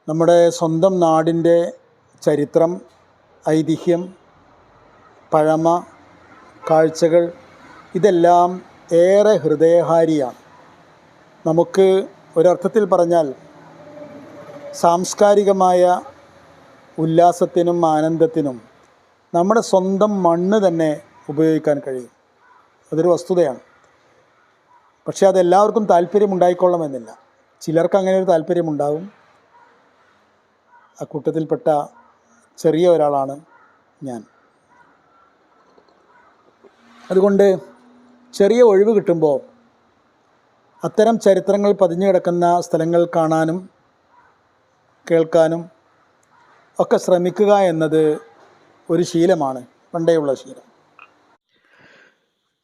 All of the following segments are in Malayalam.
നമ്മുടെ സ്വന്തം നാടിൻ്റെ ചരിത്രം, ഐതിഹ്യം, പഴമ, കാഴ്ചകൾ ഇതെല്ലാം ഏറെ ഹൃദയഹാരിയാണ്. നമുക്ക് ഒരർത്ഥത്തിൽ പറഞ്ഞാൽ സാംസ്കാരികമായ ഉല്ലാസത്തിനും ആനന്ദത്തിനും നമ്മുടെ സ്വന്തം മണ്ണ് തന്നെ ഉപയോഗിക്കാൻ കഴിയും. അതൊരു വസ്തുതയാണ്. പക്ഷേ അതെല്ലാവർക്കും താല്പര്യമുണ്ടായിക്കൊള്ളണമെന്നില്ല. ചിലർക്ക് അങ്ങനെ ഒരു താല്പര്യമുണ്ടാകും. അക്കൂട്ടത്തിൽപ്പെട്ട ചെറിയ ഒരാളാണ് ഞാൻ. അതുകൊണ്ട് ചെറിയ ഒഴിവ് കിട്ടുമ്പോൾ അത്തരം ചരിത്രങ്ങൾ പതിഞ്ഞു കിടക്കുന്ന സ്ഥലങ്ങൾ കാണാനും കേൾക്കാനും ഒക്കെ ശ്രമിക്കുക എന്നത് ഒരു ശീലമാണ്, പണ്ടേയുള്ള ശീലം.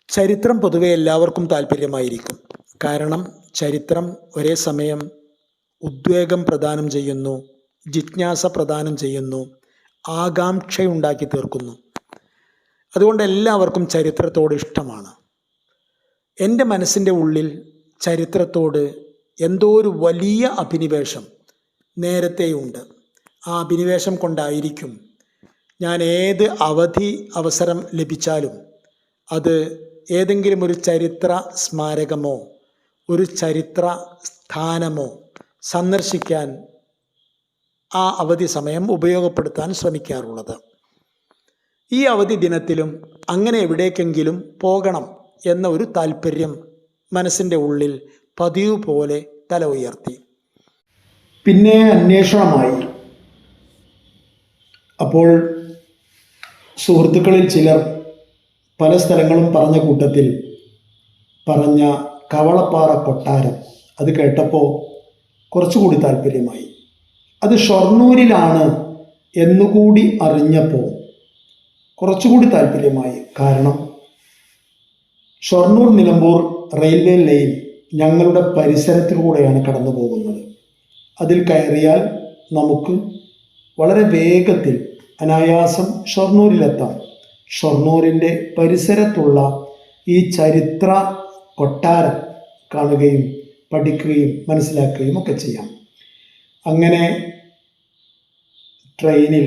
ചരിത്രം പൊതുവെ എല്ലാവർക്കും താല്പര്യമായിരിക്കും. കാരണം ചരിത്രം ഒരേ സമയം ഉദ്വേഗം പ്രദാനം ചെയ്യുന്നു, ജിജ്ഞാസ പ്രദാനം ചെയ്യുന്നു, ആകാംക്ഷയുണ്ടാക്കി തീർക്കുന്നു. അതുകൊണ്ട് എല്ലാവർക്കും ചരിത്രത്തോട് ഇഷ്ടമാണ്. എൻ്റെ മനസ്സിൻ്റെ ഉള്ളിൽ ചരിത്രത്തോട് എന്തോ ഒരു വലിയ അഭിനിവേശം നേരത്തെയുണ്ട്. ആ അഭിനിവേശം കൊണ്ടായിരിക്കും ഞാൻ ഏത് അവസരം ലഭിച്ചാലും അത് ഏതെങ്കിലും ഒരു ചരിത്ര സ്മാരകമോ ഒരു ചരിത്ര സ്ഥാനമോ സന്ദർശിക്കാൻ ആ അവധി സമയം ഉപയോഗപ്പെടുത്താൻ ശ്രമിക്കാറുള്ളത്. ഈ അവധി ദിനത്തിലും അങ്ങനെ എവിടേക്കെങ്കിലും പോകണം എന്ന ഒരു താല്പര്യം മനസ്സിൻ്റെ ഉള്ളിൽ പതിവ് പോലെ തല ഉയർത്തി. പിന്നെ അന്വേഷണമായി. അപ്പോൾ സുഹൃത്തുക്കളിൽ ചിലർ പല സ്ഥലങ്ങളും പറഞ്ഞ കൂട്ടത്തിൽ പറഞ്ഞ കവളപ്പാറ കൊട്ടാരം അത് കേട്ടപ്പോൾ കുറച്ചുകൂടി താല്പര്യമായി. അത് ഷൊർണൂരിലാണ് എന്നുകൂടി അറിഞ്ഞപ്പോൾ കുറച്ചുകൂടി താല്പര്യമായി. കാരണം ഷൊർണൂർ നിലമ്പൂർ റെയിൽവേ ലൈൻ ഞങ്ങളുടെ പരിസരത്തിലൂടെയാണ് കടന്നു പോകുന്നത്. അതിൽ കയറിയാൽ നമുക്ക് വളരെ വേഗത്തിൽ അനായാസം ഷൊർണൂരിലെത്താം. ഷൊർണൂരിൻ്റെ പരിസരത്തുള്ള ഈ ചരിത്ര കൊട്ടാരം കാണുകയും പഠിക്കുകയും മനസ്സിലാക്കുകയും ഒക്കെ ചെയ്യാം. അങ്ങനെ ട്രെയിനിൽ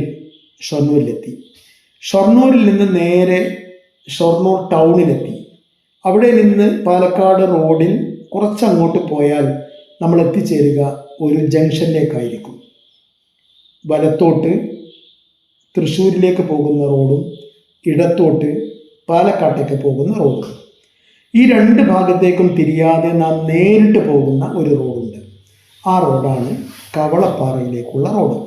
ഷൊർണൂരിലെത്തി. ഷൊർണൂരിൽ നിന്ന് നേരെ ഷൊർണൂർ ടൗണിലെത്തി. അവിടെ നിന്ന് പാലക്കാട് റോഡിൽ കുറച്ചങ്ങോട്ട് പോയാൽ നമ്മൾ എത്തിച്ചേരുക ഒരു ജംഗ്ഷനിലേക്കായിരിക്കും. വലത്തോട്ട് തൃശ്ശൂരിലേക്ക് പോകുന്ന റോഡും ഇടത്തോട്ട് പാലക്കാട്ടേക്ക് പോകുന്ന റോഡും. ഈ രണ്ട് ഭാഗത്തേക്കും തിരിയാതെ നാം നേരിട്ട് പോകുന്ന ഒരു റോഡുണ്ട്. ആ റോഡാണ് കവളപ്പാറയിലേക്കുള്ള റോഡ്.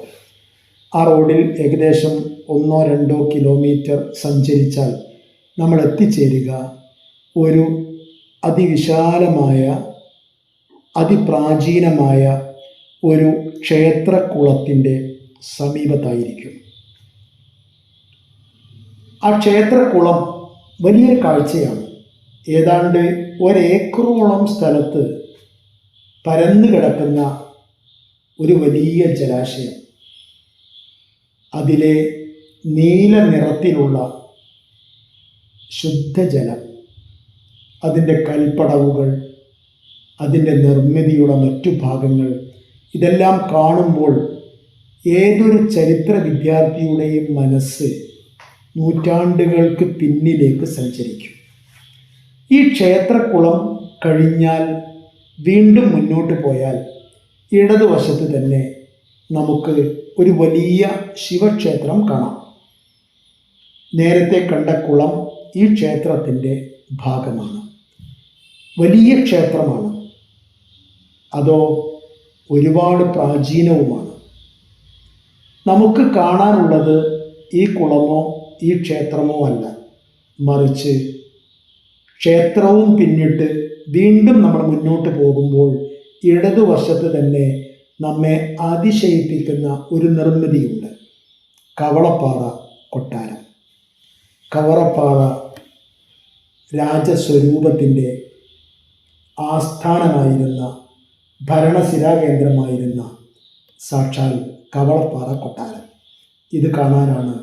ആ റോഡിൽ ഏകദേശം 1-2 കിലോമീറ്റർ സഞ്ചരിച്ചാൽ നമ്മൾ എത്തിച്ചേരുക ഒരു അതിവിശാലമായ അതിപ്രാചീനമായ ഒരു ക്ഷേത്രക്കുളത്തിൻ്റെ സമീപത്തായിരിക്കും. ആ ക്ഷേത്രക്കുളം വലിയൊരു കാഴ്ചയാണ്. ഏതാണ്ട് 1 ഏക്കറോളം സ്ഥലത്ത് പരന്നു കിടക്കുന്ന ഒരു വലിയ ജലാശയം. അതിലെ നീല നിറത്തിലുള്ള ശുദ്ധജലം, അതിൻ്റെ കൽപ്പടവുകൾ, അതിൻ്റെ നിർമ്മിതിയുടെ മറ്റു ഭാഗങ്ങൾ ഇതെല്ലാം കാണുമ്പോൾ ഏതൊരു ചരിത്ര വിദ്യാർത്ഥിയുടെയും മനസ്സ് നൂറ്റാണ്ടുകൾക്ക് പിന്നിലേക്ക് സഞ്ചരിക്കും. ഈ ക്ഷേത്രക്കുളം കഴിഞ്ഞാൽ വീണ്ടും മുന്നോട്ട് പോയാൽ ഇടതുവശത്ത് തന്നെ നമുക്ക് ഒരു വലിയ ശിവക്ഷേത്രം കാണാം. നേരത്തെ കണ്ട കുളം ഈ ക്ഷേത്രത്തിൻ്റെ ഭാഗമാണ്. വലിയ ക്ഷേത്രമാണ്. അതോ ഒരുപാട് പ്രാചീനവുമാണ്. നമുക്ക് കാണാനുള്ളത് ഈ കുളമോ ഈ ക്ഷേത്രമോ അല്ല, മറിച്ച് ക്ഷേത്രവും പിന്നിട്ട് വീണ്ടും നമ്മൾ മുന്നോട്ട് പോകുമ്പോൾ ഇടതുവശത്ത് തന്നെ നമ്മെ അതിശയിപ്പിക്കുന്ന ഒരു നിർമ്മിതിയുണ്ട്. കവളപ്പാറ കൊട്ടാരം. കവളപ്പാറ രാജസ്വരൂപത്തിൻ്റെ ആസ്ഥാനമായിരുന്ന ഭരണശിലാകേന്ദ്രമായിരുന്ന സാക്ഷാൽ കവളപ്പാറ കൊട്ടാരം. ഇത് കാണാനാണ്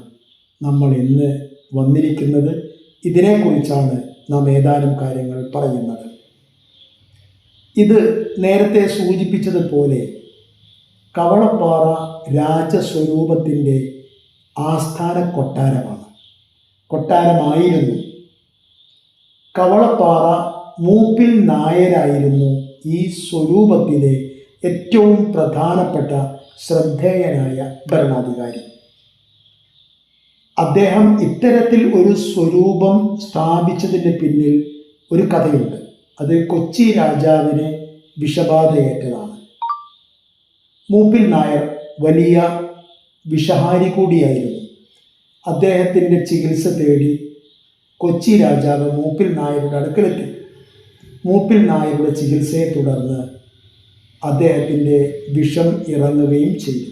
നമ്മൾ ഇന്ന് വന്നിരിക്കുന്നത്. ഇതിനെക്കുറിച്ചാണ് നാം ഏതാനും കാര്യങ്ങൾ പറയുന്നത്. ഇത് നേരത്തെ സൂചിപ്പിച്ചതുപോലെ കവളപ്പാറ രാജസ്വരൂപത്തിൻ്റെ ആസ്ഥാന കൊട്ടാരമായിരുന്നു. കവളപ്പാറ മൂപ്പിൽ നായരായിരുന്നു ഈ സ്വരൂപത്തിലെ ഏറ്റവും പ്രധാനപ്പെട്ട ശ്രദ്ധേയനായ ഭരണാധികാരി. അദ്ദേഹം ഇത്തരത്തിൽ ഒരു സ്വരൂപം സ്ഥാപിച്ചതിന് പിന്നിൽ ഒരു കഥയുണ്ട്. അത് കൊച്ചി രാജാവിന് വിഷബാധയേറ്റതാണ്. മൂപ്പിൽ നായർ വലിയ വിഷഹാരി കൂടിയായിരുന്നു. അദ്ദേഹത്തിൻ്റെ ചികിത്സ തേടി കൊച്ചി രാജാവ് മൂപ്പിൽ നായരുടെ അടുക്കലെത്തി. മൂപ്പിൽ നായരുടെ ചികിത്സയെ തുടർന്ന് അദ്ദേഹത്തിൻ്റെ വിഷം ഇറങ്ങുകയും ചെയ്തു.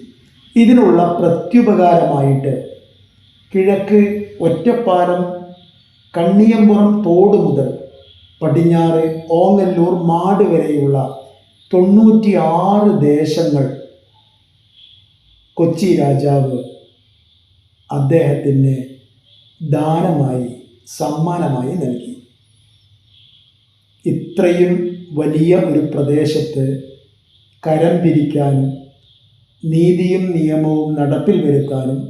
ഇതിനുള്ള പ്രത്യുപകാരമായിട്ട് കിഴക്ക് ഒറ്റപ്പാലം കണ്ണിയമ്പുറം തോട് മുതൽ പടിഞ്ഞാറ് ഓങ്ങല്ലൂർ മാട് വരെയുള്ള 96 ദേശങ്ങൾ കൊച്ചി രാജാവ് അദ്ദേഹത്തിന് ദാനമായി സമ്മാനമായി നൽകി. ഇത്രയും വലിയ ഒരു പ്രദേശത്ത് കരം പിരിക്കാനും നീതിയും നിയമവും നടപ്പിൽ വരുത്താനും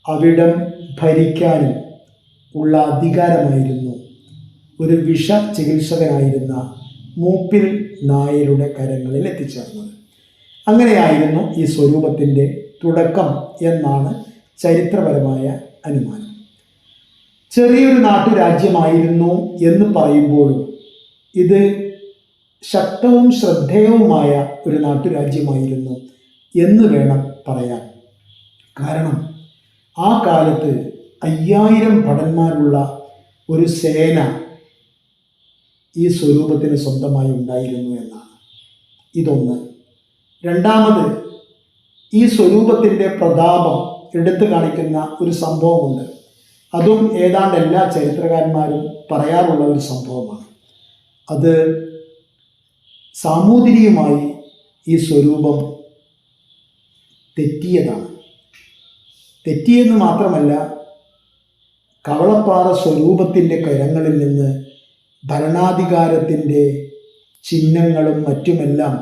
അവിടം ഭരിക്കാനും ഉള്ള അധികാരമായിരുന്നു ഒരു വിഷ ചികിത്സകനായിരുന്ന മൂപ്പിൽ നായരുടെ കരങ്ങളിൽ എത്തിച്ചേർന്നത്. അങ്ങനെയായിരുന്നു ഈ സ്വരൂപത്തിൻ്റെ തുടക്കം എന്നാണ് ചരിത്രപരമായ അനുമാനം. ചെറിയൊരു നാട്ടുരാജ്യമായിരുന്നു എന്ന് പറയുമ്പോഴും ഇത് ശക്തവും ശ്രദ്ധേയവുമായ ഒരു നാട്ടുരാജ്യമായിരുന്നു എന്ന് വേണം പറയാൻ. കാരണം ആ കാലത്ത് 5000 ഭടന്മാരുള്ള ഒരു സേന ഈ സ്വരൂപത്തിന് സ്വന്തമായി ഉണ്ടായിരുന്നു എന്നാണ്. ഇതൊന്ന്. രണ്ടാമത്, ഈ സ്വരൂപത്തിൻ്റെ പ്രതാപം എടുത്തു കാണിക്കുന്ന ഒരു സംഭവമുണ്ട്. അതും ഏതാണ്ട് എല്ലാ ചരിത്രകാരന്മാരും പറയാറുള്ള ഒരു സംഭവമാണ്. അത് സാമൂതിരിയുമായി ഈ സ്വരൂപം തെറ്റിയതാണ്. തെറ്റിയെന്ന് മാത്രമല്ല, കവളപ്പാറ സ്വരൂപത്തിൻ്റെ കരങ്ങളിൽ നിന്ന് ഭരണാധികാരത്തിൻ്റെ ചിഹ്നങ്ങളും മറ്റുമെല്ലാം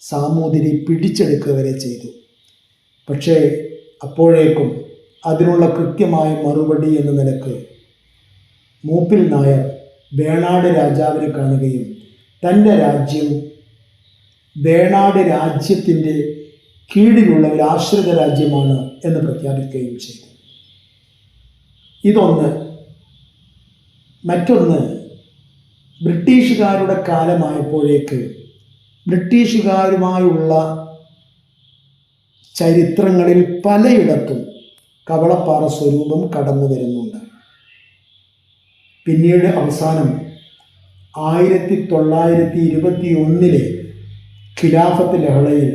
സാമൂതിരി പിടിച്ചെടുക്കുക വരെ ചെയ്തു. പക്ഷേ അപ്പോഴേക്കും അതിനുള്ള കൃത്യമായ മറുപടി എന്ന നിലക്ക് മൂപ്പിൽ നായർ വേണാട് രാജാവിനെ കാണുകയും തൻ്റെ രാജ്യം വേണാട് രാജ്യത്തിൻ്റെ കീഴിലുള്ള ഒരു ആശ്രിത രാജ്യമാണ് എന്ന് പ്രഖ്യാപിക്കുകയും ചെയ്തു. ഇതൊന്ന്. മറ്റൊന്ന്, ബ്രിട്ടീഷുകാരുടെ കാലമായപ്പോഴേക്ക് ബ്രിട്ടീഷുകാരുമായുള്ള ചരിത്രങ്ങളിൽ പലയിടത്തും കവളപ്പാറ സ്വരൂപം കടന്നു വരുന്നുണ്ട്. പിന്നീട് അവസാനം 1921 ഖിലാഫത്ത് ലഹളയിൽ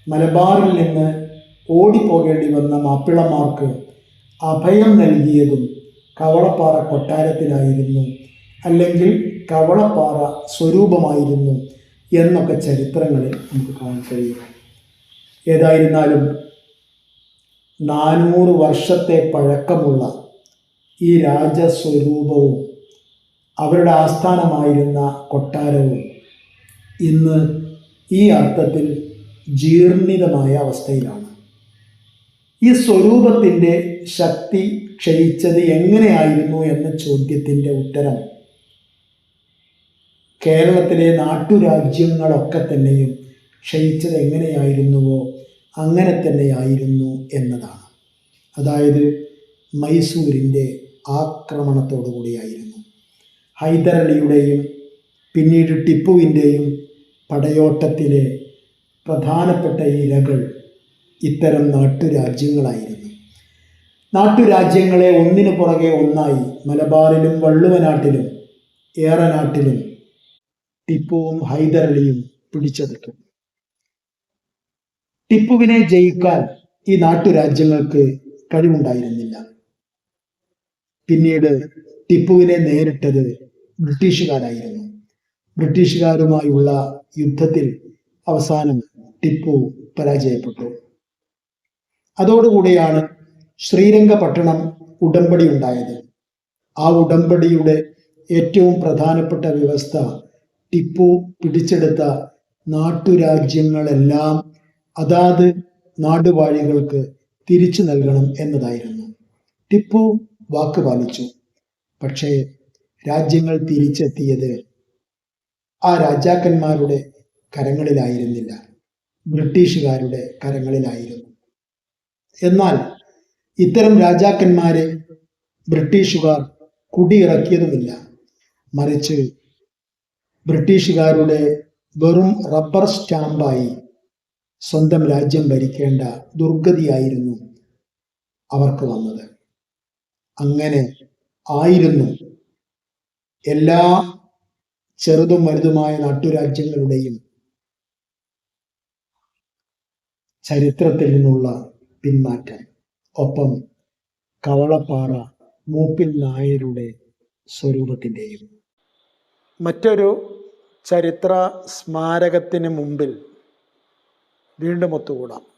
മലബാറിൽ നിന്ന് ഓടിപ്പോകേണ്ടി വന്ന മാപ്പിളമാർക്ക് അഭയം നൽകിയതും കവളപ്പാറ കൊട്ടാരത്തിലായിരുന്നു, അല്ലെങ്കിൽ കവളപ്പാറ സ്വരൂപമായിരുന്നു എന്നൊക്കെ ചരിത്രങ്ങളിൽ നമുക്ക് കാണാൻ കഴിയും. ഏതായിരുന്നാലും 400 വർഷത്തെ പഴക്കമുള്ള ഈ രാജസ്വരൂപവും അവരുടെ ആസ്ഥാനമായിരുന്ന കൊട്ടാരവും ഇന്ന് ഈ അർത്ഥത്തിൽ ജീർണിതമായ അവസ്ഥയിലാണ്. ഈ സ്വരൂപത്തിൻ്റെ ശക്തി ക്ഷയിച്ചത് എങ്ങനെയായിരുന്നു എന്ന ചോദ്യത്തിൻ്റെ ഉത്തരം കേരളത്തിലെ നാട്ടുരാജ്യങ്ങളൊക്കെ തന്നെയും ക്ഷയിച്ചത് എങ്ങനെയായിരുന്നുവോ അങ്ങനെ തന്നെയായിരുന്നു എന്നതാണ്. അതായത് മൈസൂരിൻ്റെ ആക്രമണത്തോടു കൂടിയായിരുന്നു. ഹൈദരലിയുടെയും പിന്നീട് ടിപ്പുവിൻ്റെയും പടയോട്ടത്തിലെ പ്രധാനപ്പെട്ട ഇരകൾ ഇത്തരം നാട്ടുരാജ്യങ്ങളായിരുന്നു. നാട്ടുരാജ്യങ്ങളെ ഒന്നിനു പുറകെ ഒന്നായി മലബാറിലും വള്ളുവനാട്ടിലും ഏറനാട്ടിലും ടിപ്പുവും ഹൈദരലിയും പിടിച്ചെടുത്തു. ടിപ്പുവിനെ ജയിക്കാൻ ഈ നാട്ടുരാജ്യങ്ങൾക്ക് കഴിവുണ്ടായിരുന്നില്ല. പിന്നീട് ടിപ്പുവിനെ നേരിട്ടത് ബ്രിട്ടീഷുകാരായിരുന്നു. ബ്രിട്ടീഷുകാരുമായുള്ള യുദ്ധത്തിൽ അവസാനം ടിപ്പു പരാജയപ്പെട്ടു. അതോടുകൂടിയാണ് ശ്രീരംഗപട്ടണം ഉടമ്പടി ഉണ്ടായത്. ആ ഉടമ്പടിയുടെ ഏറ്റവും പ്രധാനപ്പെട്ട വ്യവസ്ഥ ടിപ്പു പിടിച്ചെടുത്ത നാട്ടുരാജ്യങ്ങളെല്ലാം അതാത് നാടുവാഴികൾക്ക് തിരിച്ചു നൽകണം എന്നതായിരുന്നു. ടിപ്പു വാക്ക് പാലിച്ചു. പക്ഷേ രാജ്യങ്ങൾ തിരിച്ചെത്തിയത് ആ രാജാക്കന്മാരുടെ കരങ്ങളിലായിരുന്നില്ല, ബ്രിട്ടീഷുകാരുടെ കരങ്ങളിലായിരുന്നു. എന്നാൽ ഇത്തരം രാജാക്കന്മാരെ ബ്രിട്ടീഷുകാർ കുടിയിറക്കിയതുമില്ല. മറിച്ച് ബ്രിട്ടീഷുകാരുടെ വെറും റബ്ബർ സ്റ്റാമ്പായി സ്വന്തം രാജ്യം ഭരിക്കേണ്ട ദുർഗതിയായിരുന്നു അവർക്ക് വന്നത്. അങ്ങനെ ആയിരുന്നു എല്ലാ ചെറുതും വലുതുമായ നാട്ടുരാജ്യങ്ങളുടെയും ചരിത്രത്തിൽ നിന്നുള്ള പിന്മാറ്റം. ഒപ്പം കവളപ്പാറ മൂപ്പിൽ നായരുടെ സ്വരൂപത്തിൻ്റെയും. മറ്റൊരു ചരിത്ര സ്മാരകത്തിന് മുമ്പിൽ വീണ്ടും ഒത്തുകൂടാം.